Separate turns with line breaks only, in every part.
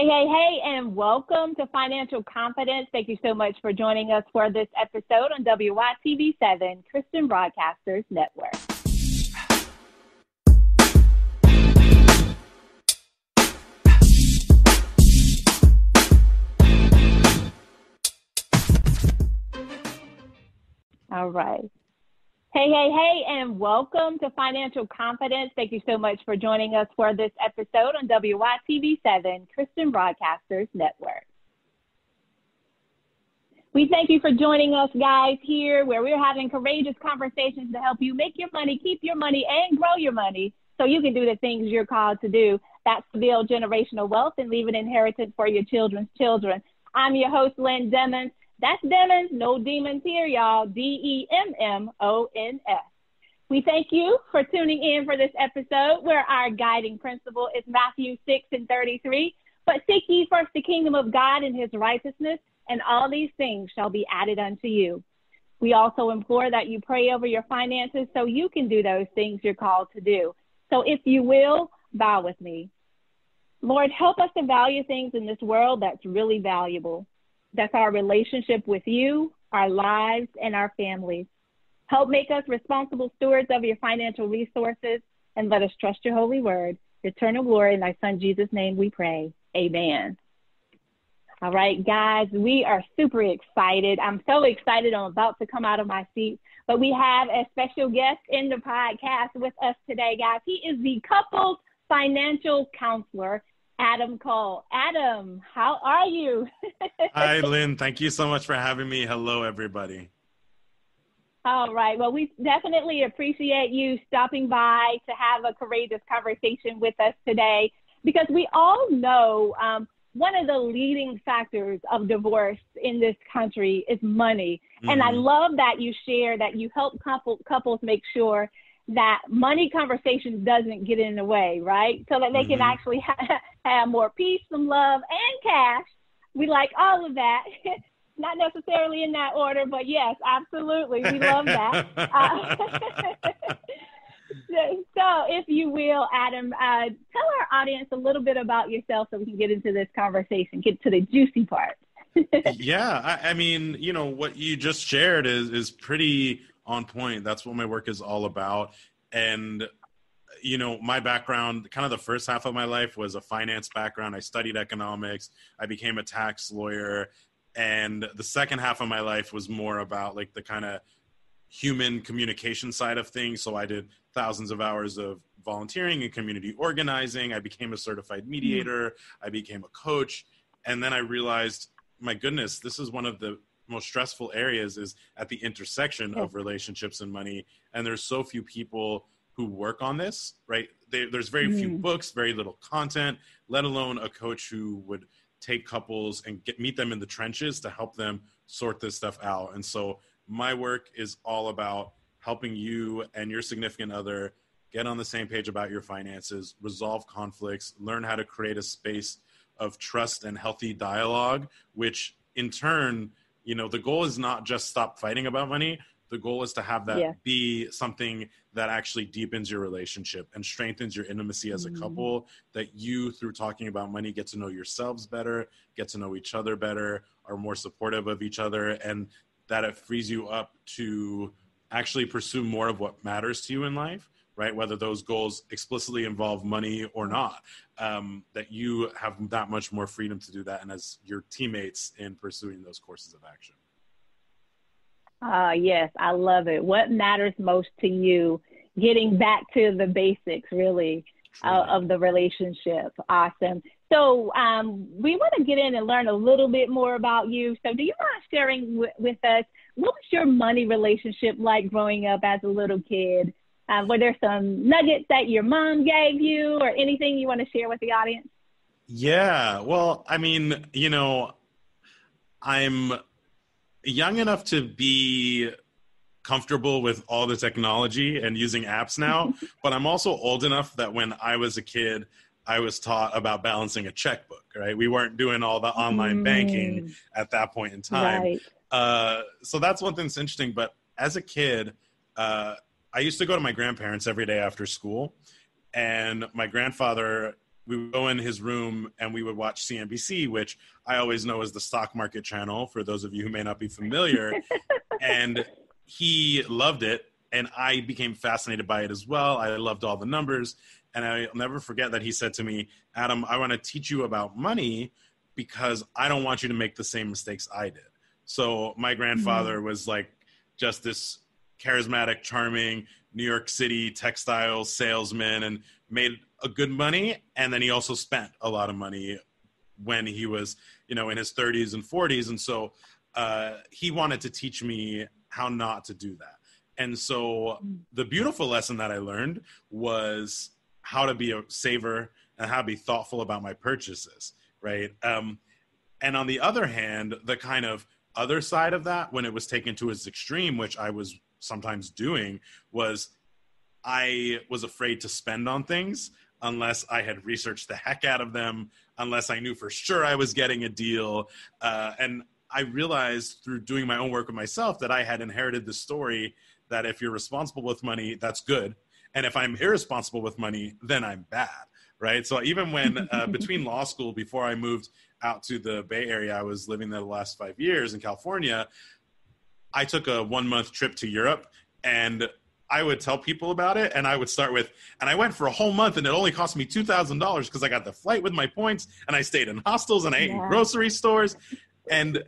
Hey, and welcome to Financial Confidence. Thank you so much for joining us for this episode on WYTV7, Christian Broadcasters Network. All right. Hey, and welcome to Financial Confidence. Thank you so much for joining us for this episode on WYTV7, Christian Broadcasters Network. We thank you for joining us, guys, here where we're having courageous conversations to help you make your money, keep your money, and grow your money so you can do the things you're called to do. That's to build generational wealth and leave an inheritance for your children's children. I'm your host, Lynn Demmons. That's Demmons, no demons here, y'all. Demmons. We thank you for tuning in for this episode where our guiding principle is Matthew 6:33. But seek ye first the kingdom of God and his righteousness, and all these things shall be added unto you. We also implore that you pray over your finances so you can do those things you're called to do. So if you will, bow with me. Lord, help us to value things in this world that's really valuable. That's our relationship with you, our lives, and our families. Help make us responsible stewards of your financial resources, and let us trust your holy word. Eternal glory in thy son Jesus' name we pray. Amen. All right, guys, we are super excited. I'm so excited. I'm about to come out of my seat. But we have a special guest in the podcast with us today, guys. He is the couples financial counselor, Adam Cole. Adam, how are you?
Hi, Lynn. Thank you so much for having me. Hello, everybody.
All right. Well, we definitely appreciate you stopping by to have a courageous conversation with us today, because we all know one of the leading factors of divorce in this country is money. Mm-hmm. And I love that you share that you help couples make sure that money conversation doesn't get in the way, right? So that they can actually have more peace, some love, and cash. We like all of that. Not necessarily in that order, but yes, absolutely. We love that. So if you will, Adam, tell our audience a little bit about yourself so we can get into this conversation, get to the juicy part.
Yeah, I mean, you know, what you just shared is pretty on point. That's what my work is all about. And, you know, my background, kind of the first half of my life was a finance background. I studied economics. I became a tax lawyer. And the second half of my life was more about like the kind of human communication side of things. So I did thousands of hours of volunteering and community organizing. I became a certified mediator. I became a coach. And then I realized, my goodness, this is one of the most stressful areas, is at the intersection of relationships and money. And there's so few people who work on this, right? There's very few books, very little content, let alone a coach who would take couples and meet them in the trenches to help them sort this stuff out. And so my work is all about helping you and your significant other get on the same page about your finances, resolve conflicts, learn how to create a space of trust and healthy dialogue, which in turn, you know, the goal is not just stop fighting about money. The goal is to have that be something that actually deepens your relationship and strengthens your intimacy as a couple, that you, through talking about money, get to know yourselves better, get to know each other better, are more supportive of each other, and that it frees you up to actually pursue more of what matters to you in life, right? Whether those goals explicitly involve money or not, that you have that much more freedom to do that, and as your teammates in pursuing those courses of action.
Yes, I love it. What matters most to you, getting back to the basics, really, of the relationship. Awesome. So we want to get in and learn a little bit more about you. So do you mind sharing with us, what was your money relationship like growing up as a little kid? Were there some nuggets that your mom gave you or anything you want to share with the audience?
Yeah, well, I mean, you know, I'm young enough to be comfortable with all the technology and using apps now, but I'm also old enough that when I was a kid, I was taught about balancing a checkbook, right? We weren't doing all the online banking at that point in time. Right. So that's one thing that's interesting. But as a kid, I used to go to my grandparents every day after school, and my grandfather we would go in his room and we would watch CNBC, which I always know is the stock market channel, for those of you who may not be familiar. And he loved it, and I became fascinated by it as well. I loved all the numbers, and I'll never forget that he said to me, Adam, I want to teach you about money because I don't want you to make the same mistakes I did. So my grandfather was like just this charismatic, charming New York City textile salesman and made a good money. And then he also spent a lot of money when he was, in his 30s and 40s. And so he wanted to teach me how not to do that. And so the beautiful lesson that I learned was how to be a saver and how to be thoughtful about my purchases, right? And on the other hand, the kind of other side of that, when it was taken to its extreme, which I was sometimes doing, was I was afraid to spend on things unless I had researched the heck out of them, unless I knew for sure I was getting a deal. And I realized through doing my own work with myself that I had inherited the story that if you're responsible with money, that's good. And if I'm irresponsible with money, then I'm bad, right? So even when between law school, before I moved out to the Bay Area, I was living there the last 5 years in California, I took a 1-month trip to Europe, and I would tell people about it, and I would start with, and I went for a whole month, and it only cost me $2,000 because I got the flight with my points, and I stayed in hostels, and I ate in grocery stores. And,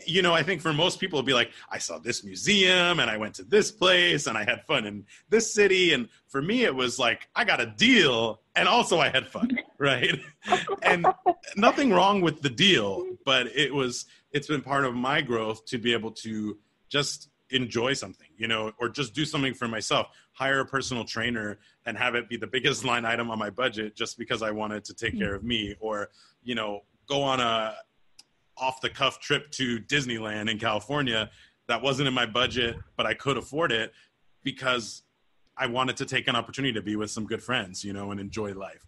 I think for most people, it'd be like, I saw this museum, and I went to this place, and I had fun in this city. And for me, it was like, I got a deal, and also I had fun, right? And nothing wrong with the deal, but it's been part of my growth to be able to just enjoy something, or just do something for myself, hire a personal trainer and have it be the biggest line item on my budget just because I wanted to take care of me, or, go on a off the cuff trip to Disneyland in California that wasn't in my budget, but I could afford it because I wanted to take an opportunity to be with some good friends, and enjoy life.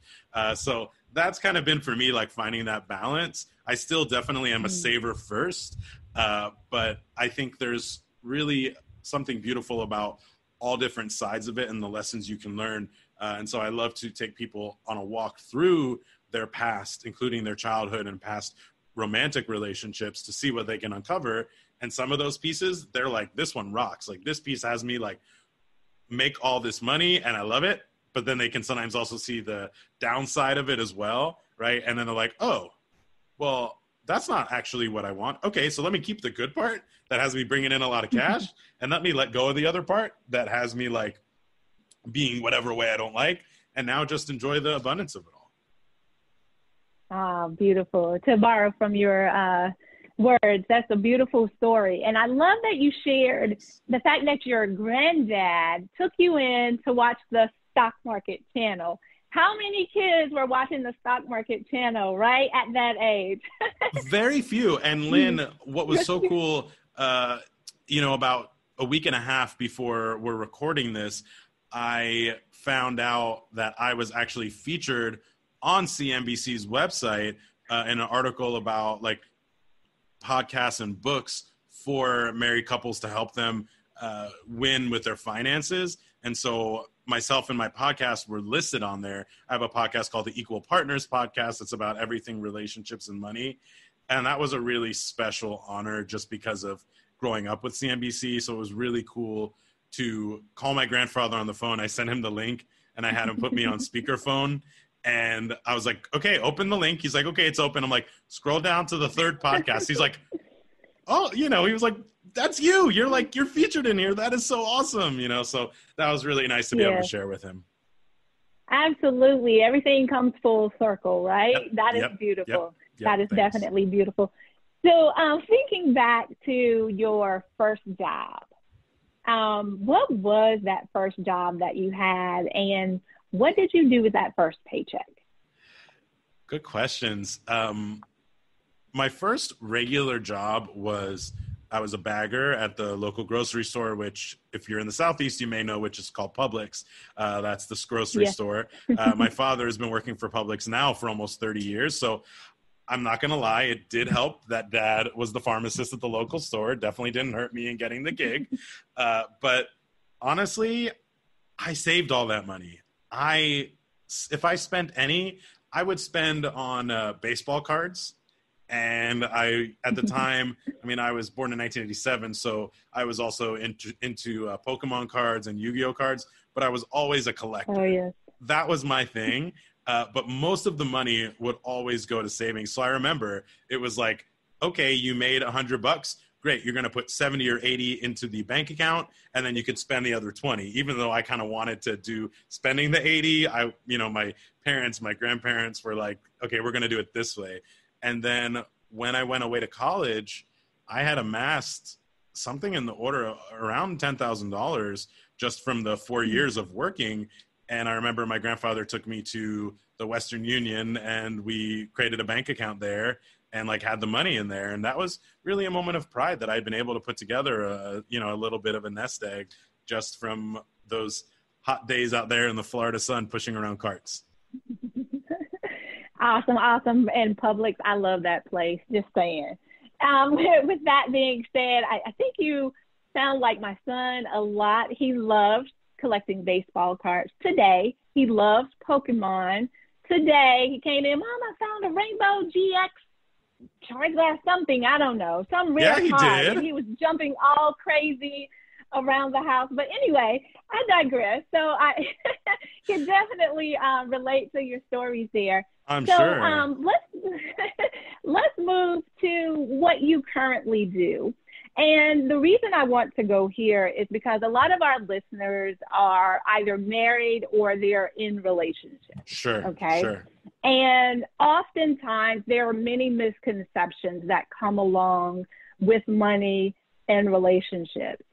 So that's kind of been for me, like finding that balance. I still definitely am a saver first, but I think there's really something beautiful about all different sides of it and the lessons you can learn. And so I love to take people on a walk through their past, including their childhood and past romantic relationships, to see what they can uncover. And some of those pieces, they're like, this one rocks. Like, this piece has me like make all this money and I love it. But then they can sometimes also see the downside of it as well, right? And then they're like, oh, well, that's not actually what I want. Okay, so let me keep the good part that has me bringing in a lot of cash, and let me let go of the other part that has me like being whatever way I don't like, and now just enjoy the abundance of it all.
Oh, beautiful. To borrow from your words, that's a beautiful story. And I love that you shared the fact that your granddad took you in to watch the stock market channel. How many kids were watching the stock market channel, right, at that age?
Very few. And Lynn, what was so cool, about a week and a half before we're recording this, I found out that I was actually featured on CNBC's website in an article about like podcasts and books for married couples to help them win with their finances. And so myself and my podcast were listed on there. I have a podcast called the Equal Partners Podcast. It's about everything relationships and money. And that was a really special honor just because of growing up with CNBC. So it was really cool to call my grandfather on the phone. I sent him the link and I had him put me on speakerphone. And I was like, okay, open the link. He's like, okay, it's open. I'm like, scroll down to the third podcast. He's like, oh, he was like, that's you. You're featured in here. That is so awesome. So that was really nice to be able to share with him.
Absolutely. Everything comes full circle, right?
Yep.
That is beautiful.
Yep.
That is
Thanks.
definitely beautiful. So thinking back to your first job, what was that first job that you had, and what did you do with that first paycheck?
Good questions. My first regular job was I was a bagger at the local grocery store, which if you're in the Southeast, you may know, which is called Publix. That's this grocery store. My father has been working for Publix now for almost 30 years. So I'm not going to lie. It did help that dad was the pharmacist at the local store. It definitely didn't hurt me in getting the gig. But honestly, I saved all that money. If I spent any, I would spend on baseball cards. And at the time, I mean, I was born in 1987, so I was also into Pokemon cards and Yu-Gi-Oh cards, but I was always a collector.
Oh, yes.
That was my thing. But most of the money would always go to savings. So I remember it was like, okay, you made $100. Great. You're going to put 70 or 80 into the bank account, and then you could spend the other 20, even though I kind of wanted to do spending the 80. My parents, my grandparents were like, okay, we're going to do it this way. And then when I went away to college, I had amassed something in the order of around $10,000 just from the 4 years of working. And I remember my grandfather took me to the Western Union, and we created a bank account there and like had the money in there. And that was really a moment of pride that I'd been able to put together a little bit of a nest egg just from those hot days out there in the Florida sun pushing around carts.
Awesome. And Publix, I love that place, just saying. With that being said, I think you sound like my son a lot. He loves collecting baseball cards. Today, he loves Pokemon. Today, he came in, Mom, I found a Rainbow GX Charizard something, I don't know, some rare card. And he was jumping all crazy around the house. But anyway, I digress. So I can definitely relate to your stories there.
I'm sure.
Let's move to what you currently do. And the reason I want to go here is because a lot of our listeners are either married or they're in relationships.
Sure.
Okay.
Sure.
And oftentimes there are many misconceptions that come along with money and relationships.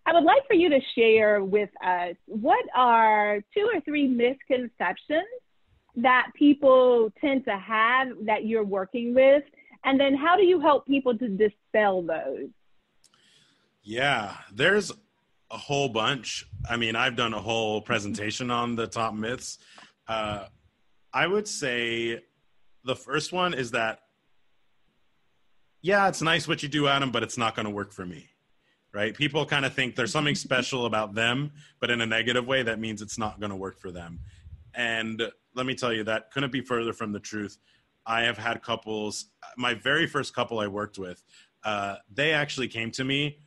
I would like for you to share with us what are 2 or 3 misconceptions that people tend to have that you're working with, and then how do you help people to dispel those?
Yeah, there's a whole bunch. I mean, I've done a whole presentation on the top myths. I would say the first one is that, yeah, it's nice what you do, Adam, but it's not going to work for me, right? People kind of think there's something special about them, but in a negative way, that means it's not going to work for them. And let me tell you, that couldn't be further from the truth. I have had couples, my very first couple I worked with, they actually came to me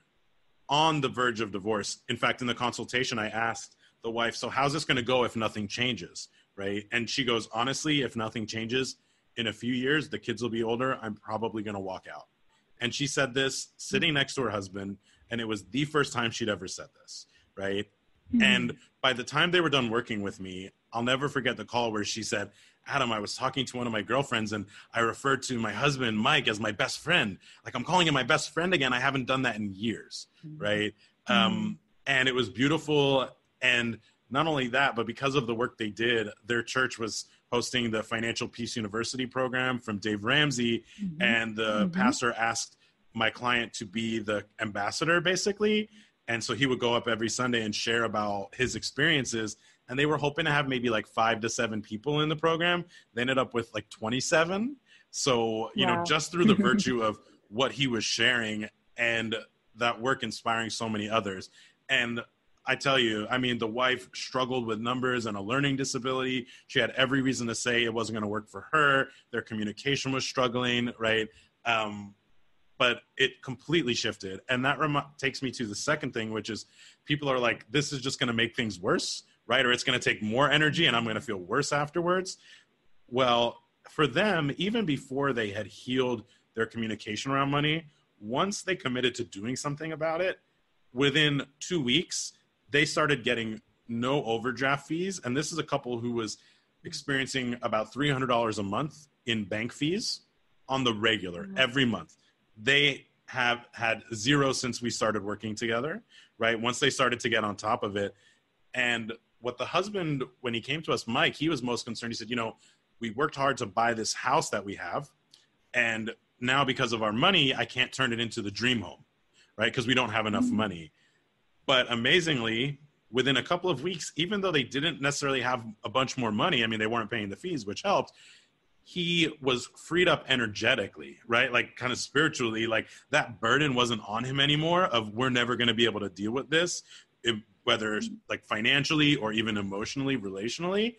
on the verge of divorce. In fact, in the consultation, I asked the wife, so how's this going to go if nothing changes, right? And she goes, honestly, if nothing changes, in a few years, the kids will be older, I'm probably going to walk out. And she said this sitting next to her husband, and it was the first time she'd ever said this, right? Mm-hmm. And by the time they were done working with me, I'll never forget the call where she said, Adam, I was talking to one of my girlfriends and I referred to my husband, Mike, as my best friend. Like, I'm calling him my best friend again. I haven't done that in years, right? Mm-hmm. And it was beautiful. And not only that, but because of the work they did, their church was hosting the Financial Peace University program from Dave Ramsey. Mm-hmm. And the pastor asked my client to be the ambassador, basically. And so he would go up every Sunday and share about his experiences. And they were hoping to have maybe like 5 to 7 people in the program. They ended up with like 27. So, you know, just through the virtue of what he was sharing and that work inspiring so many others. And I tell you, I mean, the wife struggled with numbers and a learning disability. She had every reason to say it wasn't going to work for her. Their communication was struggling, right? But it completely shifted. And that takes me to the second thing, which is people are like, this is just going to make things worse, right? Or it's going to take more energy and I'm going to feel worse afterwards. Well, for them, even before they had healed their communication around money, once they committed to doing something about it, within 2 weeks, they started getting no overdraft fees. And this is a couple who was experiencing about $300 a month in bank fees on the regular every month. They have had zero since we started working together, right? Once they started to get on top of it. And what the husband, when he came to us, Mike, he was most concerned. He said, you know, we worked hard to buy this house that we have. And now because of our money, I can't turn it into the dream home, right? Because we don't have enough money. But amazingly, within a couple of weeks, even though they didn't necessarily have a bunch more money, I mean, they weren't paying the fees, which helped, he was freed up energetically, right? Like kind of spiritually, like that burden wasn't on him anymore of we're never going to be able to deal with this, whether like financially or even emotionally, relationally.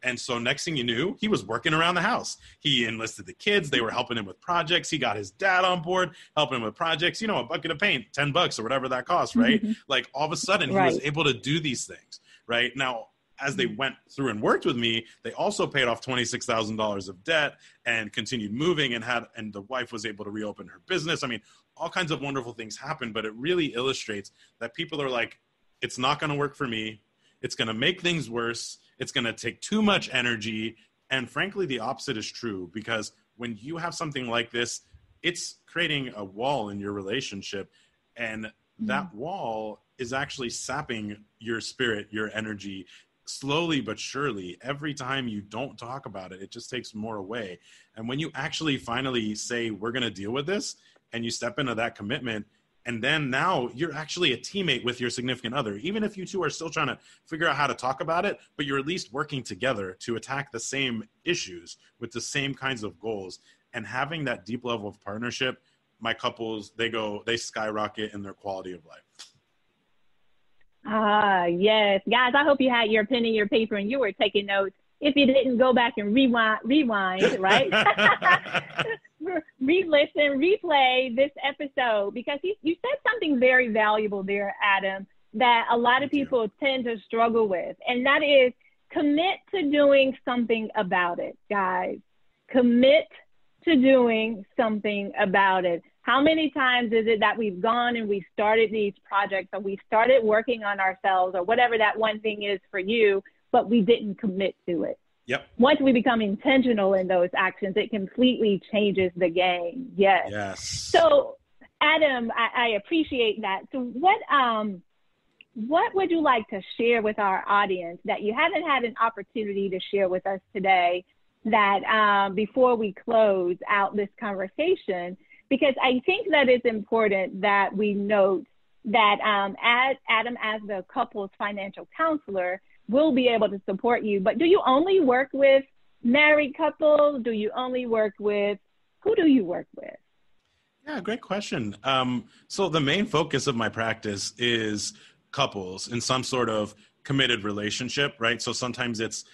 And so next thing you knew, he was working around the house. He enlisted the kids. They were helping him with projects. He got his dad on board, helping him with projects. You know, a bucket of paint, $10 or whatever that costs, right? Like all of a sudden he was able to do these things, right? Now, as they went through and worked with me, they also paid off $26,000 of debt and continued moving, and the wife was able to reopen her business. I mean, all kinds of wonderful things happened, but it really illustrates that people are like, it's not going to work for me. It's going to make things worse. It's going to take too much energy. And frankly, the opposite is true, because when you have something like this, it's creating a wall in your relationship. And that wall is actually sapping your spirit, your energy, slowly but surely. Every time you don't talk about it, it just takes more away. And when you actually finally say, we're going to deal with this, and you step into that commitment, and then now you're actually a teammate with your significant other, even if you two are still trying to figure out how to talk about it, but you're at least working together to attack the same issues with the same kinds of goals. And having that deep level of partnership, my couples, they skyrocket in their quality of life.
Yes. Guys, I hope you had your pen and your paper and you were taking notes. If you didn't, go back and rewind, right? Re-listen, replay this episode, because you said something very valuable there, Adam, that a lot of people tend to struggle with, and that is commit to doing something about it, guys. Commit to doing something about it. How many times is it that we've gone and we started these projects, or we started working on ourselves, or whatever that one thing is for you, but we didn't commit to it?
Yep.
Once we become intentional in those actions, it completely changes the game. Yes.
Yes.
So, Adam, I appreciate that. So what would you like to share with our audience that you haven't had an opportunity to share with us today, that before we close out this conversation? Because I think that it's important that we note that as Adam, as the couple's financial counselor, will be able to support you. But do you only work with married couples? Do you only work with, who do you work with?
Yeah, great question. So the main focus of my practice is couples in some sort of committed relationship, right? So sometimes it's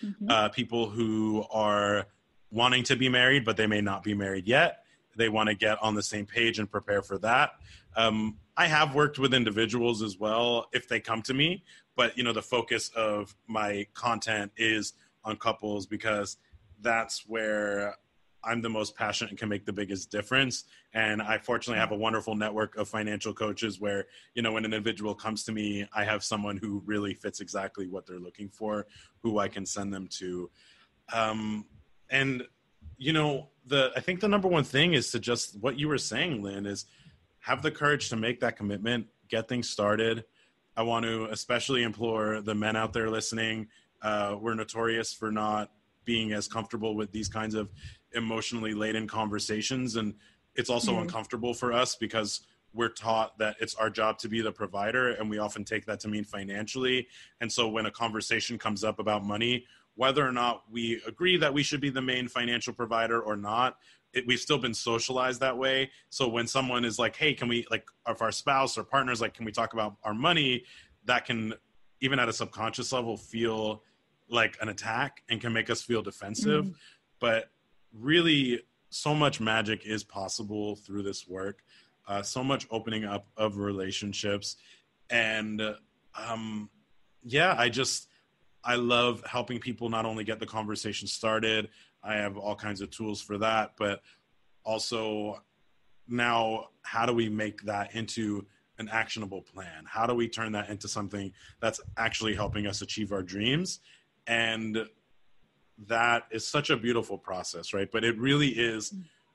people who are wanting to be married, but they may not be married yet. They want to get on the same page and prepare for that. I have worked with individuals as well if they come to me, but the focus of my content is on couples, because that's where I'm the most passionate and can make the biggest difference. And I fortunately have a wonderful network of financial coaches where, when an individual comes to me, I have someone who really fits exactly what they're looking for, who I can send them to. I think the number one thing is to just what you were saying, Lynn, is have the courage to make that commitment, get things started. I want to especially implore the men out there listening. We're notorious for not being as comfortable with these kinds of emotionally laden conversations. And it's also uncomfortable for us because we're taught that it's our job to be the provider, and we often take that to mean financially. And so when a conversation comes up about money, whether or not we agree that we should be the main financial provider or not, we've still been socialized that way. So when someone is like, hey, can we, like, if our spouse or partner is like, can we talk about our money, that can, even at a subconscious level, feel like an attack and can make us feel defensive. But really, so much magic is possible through this work. So much opening up of relationships. And I love helping people not only get the conversation started. I have all kinds of tools for that, but also now, how do we make that into an actionable plan? How do we turn that into something that's actually helping us achieve our dreams? And that is such a beautiful process, right? But it really is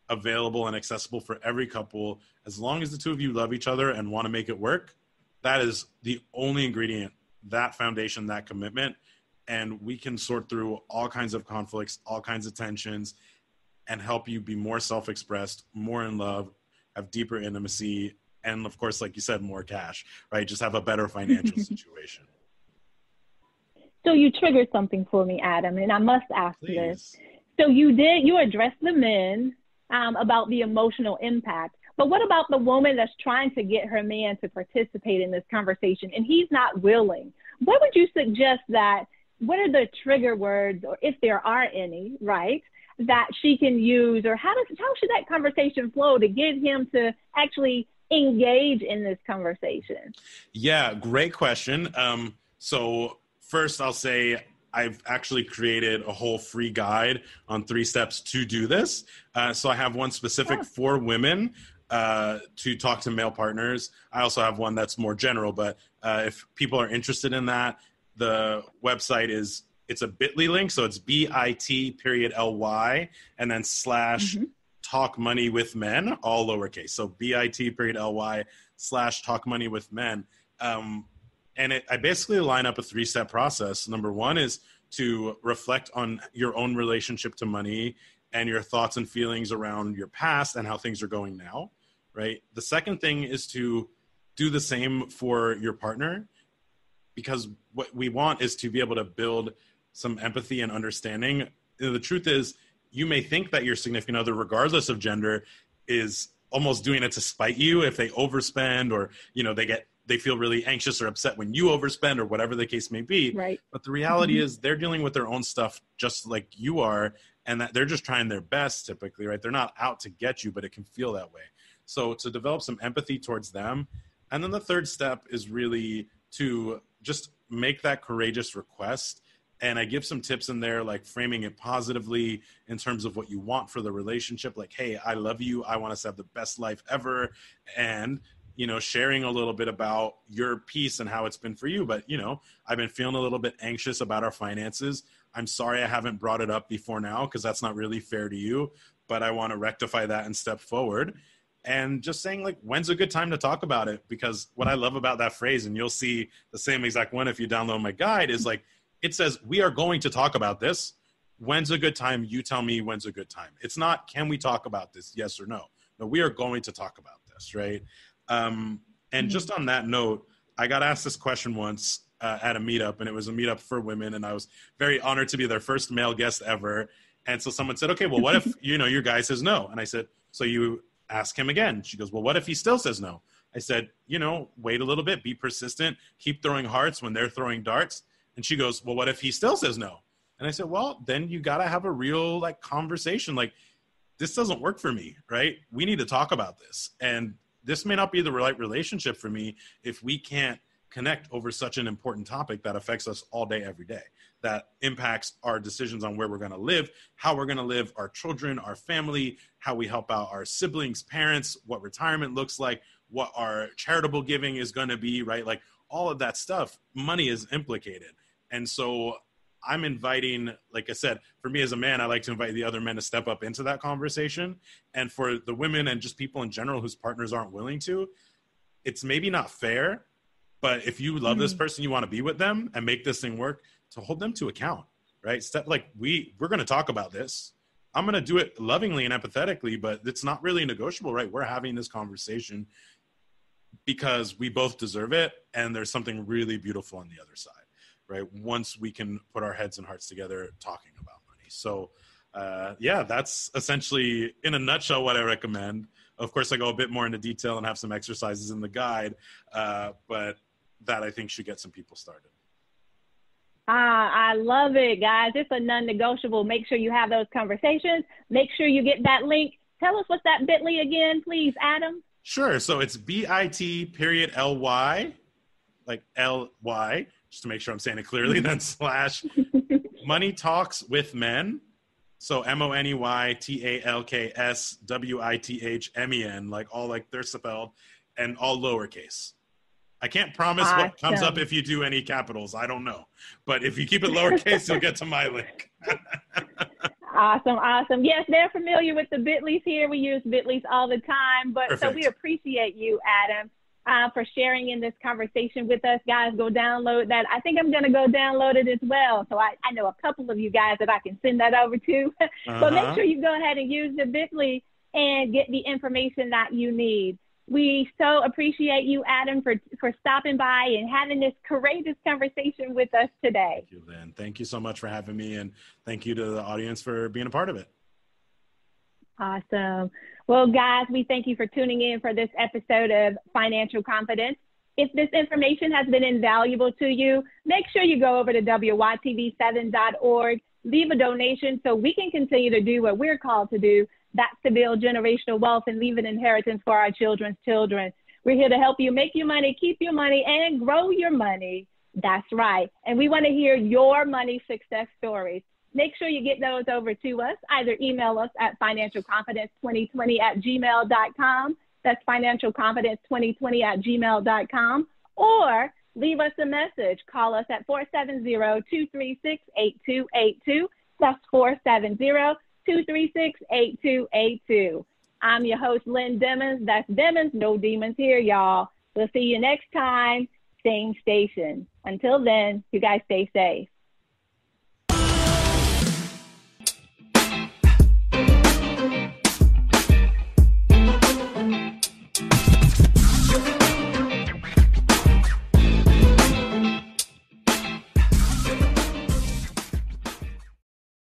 available and accessible for every couple. As long as the two of you love each other and want to make it work, that is the only ingredient, that foundation, that commitment. And we can sort through all kinds of conflicts, all kinds of tensions, and help you be more self-expressed, more in love, have deeper intimacy, and of course, like you said, more cash, right? Just have a better financial situation.
So you triggered something for me, Adam, and I must ask
Please.
this. So you addressed the men about the emotional impact, but what about the woman that's trying to get her man to participate in this conversation and he's not willing? What would you suggest that what are the trigger words, or if there are any, right, that she can use, or how should that conversation flow to get him to actually engage in this conversation?
Yeah, great question. So first I'll say I've actually created a whole free guide on 3 steps to do this. So I have one specific for women to talk to male partners. I also have one that's more general, but if people are interested in that, the website it's a bit.ly link. So it's bit.ly and then / talk money with men, all lowercase. So bit.ly / talk money with men. And I basically line up a 3-step process. Number 1 is to reflect on your own relationship to money and your thoughts and feelings around your past and how things are going now, right? The second thing is to do the same for your partner, because what we want is to be able to build some empathy and understanding. You know, the truth is, you may think that your significant other, regardless of gender, is almost doing it to spite you if they overspend, or, you know, they feel really anxious or upset when you overspend, or whatever the case may be.
Right.
But the reality is they're dealing with their own stuff just like you are, and that they're just trying their best typically, right? They're not out to get you, but it can feel that way. So to develop some empathy towards them. And then the third step is really to just make that courageous request. And I give some tips in there, like framing it positively in terms of what you want for the relationship. Like, hey, I love you. I want us to have the best life ever. And, you know, sharing a little bit about your piece and how it's been for you. But, you know, I've been feeling a little bit anxious about our finances. I'm sorry I haven't brought it up before now, because that's not really fair to you. But I want to rectify that and step forward. And just saying, like, when's a good time to talk about it? Because what I love about that phrase, and you'll see the same exact one if you download my guide, is like, it says, we are going to talk about this. When's a good time? You tell me when's a good time. It's not, can we talk about this? Yes or no. No, we are going to talk about this, right? And just on that note, I got asked this question once at a meetup, and it was a meetup for women, and I was very honored to be their first male guest ever. And so someone said, okay, well, what if, you know, your guy says no? And I said, so you ask him again. She goes, well, what if he still says no? I said, you know, wait a little bit, be persistent, keep throwing hearts when they're throwing darts. And she goes, well, what if he still says no? And I said, well, then you got to have a real like conversation. Like, this doesn't work for me, right? We need to talk about this. And this may not be the right relationship for me if we can't connect over such an important topic that affects us all day, every day, that impacts our decisions on where we're going to live, how we're going to live, our children, our family, how we help out our siblings, parents, what retirement looks like, what our charitable giving is going to be, right? Like, all of that stuff, money is implicated. And so I'm inviting, like I said, for me as a man, I like to invite the other men to step up into that conversation. And for the women and just people in general whose partners aren't willing to, it's maybe not fair, but if you love this person, you want to be with them and make this thing work, to hold them to account, right? We're going to talk about this. I'm going to do it lovingly and empathetically, but it's not really negotiable, right? We're having this conversation because we both deserve it. And there's something really beautiful on the other side, right? Once we can put our heads and hearts together talking about money. So yeah, that's essentially in a nutshell what I recommend. Of course, I go a bit more into detail and have some exercises in the guide, but that I think should get some people started.
I love it, guys. It's a non-negotiable. Make sure you have those conversations. Make sure you get that link. Tell us what's that bit.ly again, please, Adam.
Sure. So it's bit.ly, like L-Y, just to make sure I'm saying it clearly, then / Money Talks with Men. So MONEYTALKSWITHMEN, like all like they're spelled, and all lowercase. I can't promise what comes up if you do any capitals. I don't know. But if you keep it lowercase, you'll get to my link.
Awesome. Yes, they're familiar with the bit.lys here. We use bit.lys all the time. But
Perfect.
So we appreciate you, Adam, for sharing in this conversation with us. Guys, go download that. I think I'm going to go download it as well. So I know a couple of you guys that I can send that over to. So make sure you go ahead and use the bit.ly and get the information that you need. We so appreciate you, Adam, for stopping by and having this courageous conversation with us today.
Thank you, Lynn. Thank you so much for having me, and thank you to the audience for being a part of it.
Awesome. Well, guys, we thank you for tuning in for this episode of Financial Confidence. If this information has been invaluable to you, make sure you go over to WYTV7.org, leave a donation so we can continue to do what we're called to do. That's to build generational wealth and leave an inheritance for our children's children. We're here to help you make your money, keep your money, and grow your money. That's right. And we want to hear your money success stories. Make sure you get those over to us. Either email us at financialconfidence2020@gmail.com. That's financialconfidence2020@gmail.com. Or leave us a message. Call us at 470-236-8282. That's 470-236-8282. I'm your host, Lynn Demons. That's Demons, no demons here, y'all. We'll see you next time. Same station. Until then, you guys stay safe.